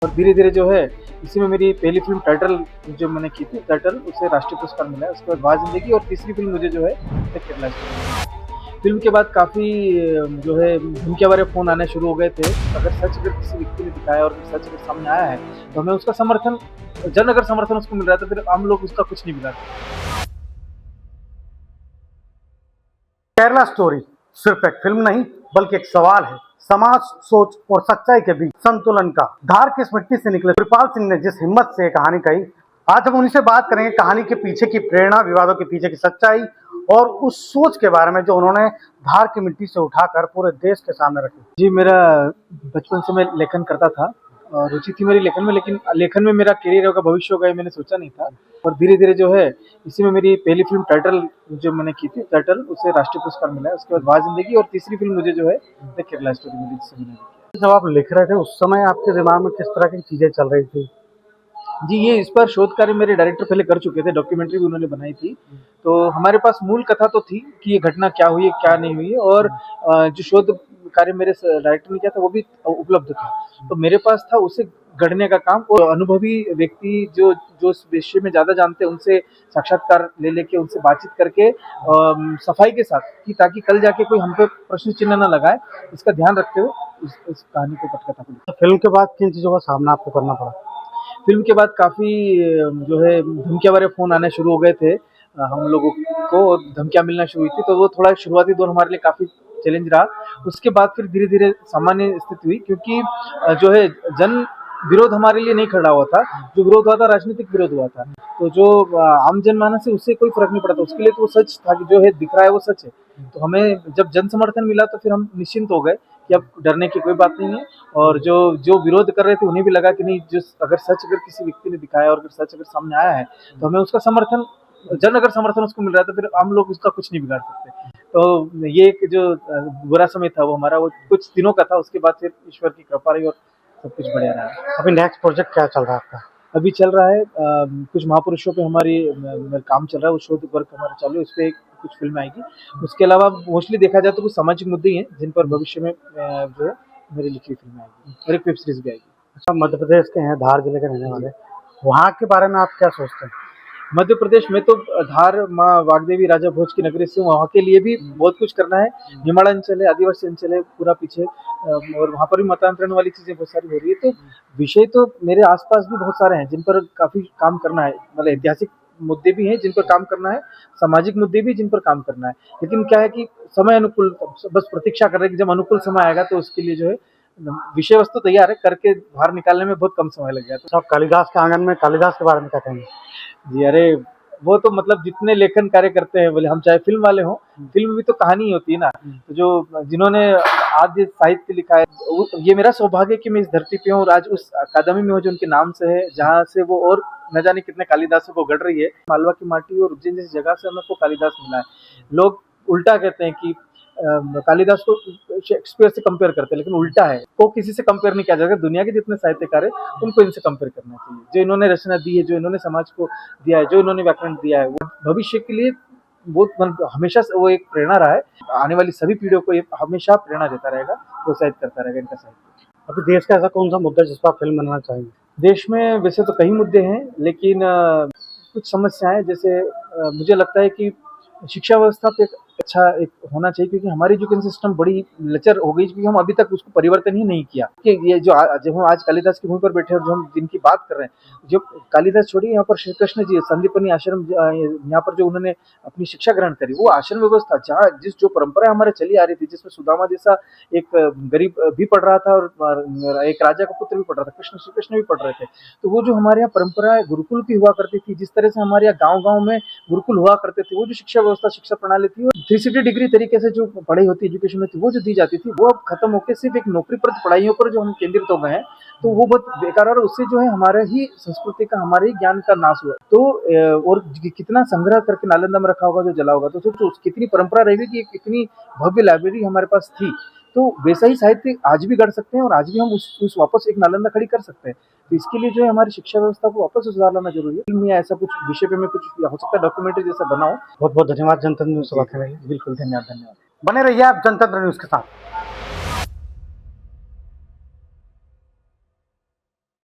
और धीरे धीरे जो है इसी में मेरी पहली फिल्म टाइटल जो मैंने की थी टाइटल उसे राष्ट्रीय पुरस्कार मिला है। उसके बाद वाह जिंदगी और तीसरी फिल्म मुझे जो है द केरला स्टोरी। फिल्म के बाद काफ़ी जो है धमकियाँ वाले फ़ोन आने शुरू हो गए थे। अगर किसी व्यक्ति ने दिखाया और सच अगर सामने आया है तो हमें उसका समर्थन अगर समर्थन उसको मिल रहा है तो फिर हम लोग उसका कुछ नहीं बिगाड़ते। केरला स्टोरी सिर्फ एक फिल्म नहीं बल्कि एक सवाल है समाज, सोच और सच्चाई के बीच संतुलन का। धार की इस मिट्टी से निकले कृपाल सिंह ने जिस हिम्मत से कहानी कही, आज हम उन्हीं से बात करेंगे। कहानी के पीछे की प्रेरणा, विवादों के पीछे की सच्चाई और उस सोच के बारे में जो उन्होंने धार की मिट्टी से उठाकर पूरे देश के सामने रखी। जी, मेरा बचपन से मैं लेखन करता था और रुचि थी मेरी लेखन में, लेकिन लेखन में मेरा करियर होगा, भविष्य होगा, ये मैंने सोचा नहीं था। और धीरे धीरे जो है इसी में मेरी पहली फिल्म टाइटल जो मैंने की थी टाइटल उसे राष्ट्रीय पुरस्कार मिला है। उसके बाद वाह जिंदगी और तीसरी फिल्म मुझे जो है द केरला स्टोरी मिली, जिससे मैंने किया। जब आप लिख रहे थे उस समय आपके दिमाग में किस तरह की चीजें चल रही थी? जी, ये इस पर शोध कार्य मेरे डायरेक्टर पहले कर चुके थे, डॉक्यूमेंट्री भी उन्होंने बनाई थी। तो हमारे पास मूल कथा तो थी कि ये घटना क्या हुई है, क्या नहीं हुई है, और जो शोध कार्य मेरे डायरेक्टर ने किया था वो भी उपलब्ध था। तो मेरे पास था उसे गढ़ने का काम, और अनुभवी व्यक्ति जो जो इस विषय में ज़्यादा जानते हैं उनसे साक्षात्कार ले लेके उनसे बातचीत करके सफाई के साथ, कि ताकि कल जाके कोई हम पे प्रश्न चिन्ह न लगाए, इसका ध्यान रखते हुए इस कहानी को पटकथा को लिखा। फिल्म के बाद किन चीजों का सामना आपको करना पड़ा? फिल्म के बाद काफ़ी जो है धमकियाँ वाले फ़ोन आने शुरू हो गए थे हम लोगों को, और धमकियाँ मिलना शुरू हुई थी। तो वो थोड़ा शुरुआती दौर हमारे लिए काफ़ी चैलेंज रहा। उसके बाद फिर धीरे धीरे सामान्य स्थिति हुई, क्योंकि जो है जन विरोध हमारे लिए नहीं खड़ा हुआ था। जो विरोध हुआ था राजनीतिक विरोध हुआ था। तो जो आम जनमानस है उससे कोई फर्क नहीं पड़ा था, उसके लिए तो वो सच था कि जो है दिख रहा है वो सच है। तो हमें जब जन समर्थन मिला तो फिर हम निश्चिंत हो गए कि अब डरने की कोई बात नहीं है। और जो जो विरोध कर रहे थे उन्हें भी लगा कि नहीं, अगर किसी व्यक्ति ने दिखाया और सच अगर सामने आया है तो हमें उसका समर्थन अगर समर्थन उसको मिल रहा है तो फिर हम लोग उसका कुछ नहीं बिगाड़ सकते। तो ये एक जो बुरा समय था वो हमारा वो कुछ दिनों का था। उसके बाद फिर ईश्वर की कृपा रही और सब कुछ बढ़िया रहा। अभी नेक्स्ट प्रोजेक्ट क्या चल रहा है आपका? अभी चल रहा है कुछ महापुरुषों पे हमारी काम चल रहा है, वो शोध वर्क हमारा चालू है, उस पर कुछ फिल्म आएगी। उसके अलावा मोस्टली देखा जाए तो कुछ सामाजिक मुद्दे ही हैं जिन पर भविष्य में जो है मेरी लिखी फिल्म आएगी, और एक वेब सीरीज भी आएगी। अच्छा, मध्य प्रदेश के हैं, धार जिले के रहने वाले, वहाँ के बारे में आप क्या सोचते हैं? मध्य प्रदेश में तो धार माँ वाग्देवी राजा भोज की नगरी से, वहाँ के लिए भी बहुत कुछ करना है। निमाड़ अंचल है, आदिवासी अंचल है पूरा पीछे, और वहाँ पर भी मतांतरण वाली चीज़ें बहुत सारी हो रही है। तो विषय तो मेरे आसपास भी बहुत सारे हैं जिन पर काफ़ी काम करना है। मतलब ऐतिहासिक मुद्दे भी हैं जिन पर काम करना है, सामाजिक मुद्दे भी जिन पर काम करना है। लेकिन क्या है कि समय अनुकूल, बस प्रतीक्षा कर रहे हैं कि जब अनुकूल समय आएगा तो उसके लिए जो है विषय वस्तु तैयार है, करके बाहर निकालने में बहुत कम समय लग गया। तो आप कालिदास के आंगन में कालिदास के बारे में क्या कहेंगे? जी, अरे वो तो मतलब जितने लेखन कार्य करते हैं, बोले हम चाहे फिल्म वाले हों, फिल्म भी तो कहानी ही होती है ना। तो जो जिन्होंने आद्य साहित्य लिखा है, ये मेरा सौभाग्य कि मैं इस धरती पे हूँ और आज उस अकादमी में हूँ जो उनके नाम से है, जहाँ से वो और न जाने कितने कालिदासों को गढ़ रही है। मालवा की माटी और उज्जैन जैसी जगह से हमें को कालिदास मिला है। लोग उल्टा कहते हैं कि कालिदास को शेक्सपियर से कंपेयर करते हैं, लेकिन उल्टा है, को किसी से कंपेयर नहीं किया जाएगा। दुनिया के जितने साहित्यकार है उनको इनसे कंपेयर करना चाहिए। जो इन्होंने रचना दी है, जो इन्होंने समाज को दिया है, जो इन्होंने व्याकरण दिया है, वो भविष्य के लिए बहुत हमेशा से वो एक प्रेरणा रहा है। आने वाली सभी पीढ़ियों को ये हमेशा प्रेरणा देता रहेगा, प्रोत्साहित करता रहेगा इनका साहित्य। अभी देश का ऐसा कौन सा मुद्दा जिस पर आप फिल्म बनाना चाहेंगे? देश में वैसे तो कई मुद्दे हैं, लेकिन कुछ समस्याएं, जैसे मुझे लगता है कि शिक्षा व्यवस्था पे एक होना चाहिए, क्योंकि हमारी एजुकेशन सिस्टम बड़ी लचर हो गई, क्योंकि हम अभी तक उसको परिवर्तन ही नहीं किया। कि ये जो जब हम आज कालिदास की भूमि पर बैठे और जो हम जिनकी बात कर रहे हैं, जो कालिदास छोड़िए, यहाँ पर श्री कृष्ण जी संदीपनी आश्रम, यहाँ पर जो उन्होंने अपनी शिक्षा ग्रहण करी, वो आश्रम व्यवस्था जहाँ जो परंपरा हमारे चली आ रही थी, जिसमें सुदामा जैसा एक गरीब भी पढ़ रहा था और एक राजा का पुत्र भी पढ़ रहा था, श्री कृष्ण भी पढ़ रहे थे। तो वो जो हमारे यहाँ परंपरा गुरुकुल की हुआ करती थी, जिस तरह से हमारे यहाँ गाँव में गुरुकुल हुआ करते थे, वो जो शिक्षा व्यवस्था, शिक्षा प्रणाली थी, 360 डिग्री तरीके से जो पढ़ाई होती एजुकेशन में थी, वो जो दी जाती थी, वो अब खत्म होकर सिर्फ एक नौकरीप्रद पढ़ाइयों पर जो हम केंद्रित हो गए हैं, तो वो बहुत बेकार है। और उससे जो है हमारे ही संस्कृति का, हमारे ही ज्ञान का नाश हुआ। तो और कितना संग्रह करके नालंदा में रखा होगा जो जला होगा, तो सोचो कितनी परंपरा रहेगी कि कितनी भव्य लाइब्रेरी हमारे पास थी। तो वैसा ही साहित्य आज भी गढ़ सकते हैं, और आज भी हम उस वापस एक नालंदा खड़ी कर सकते हैं। तो इसके लिए जो है हमारी शिक्षा व्यवस्था को वापस सुधार लाना जरूरी है। फिल्म या ऐसा कुछ विषय पे मैं कुछ हो सकता है डॉक्यूमेंट्री जैसा बनाऊं। बहुत बहुत धन्यवाद जनतंत्र न्यूज़ से बात करने के लिए। बिल्कुल, धन्यवाद। बने रहिए आप जनतंत्र न्यूज़ के साथ।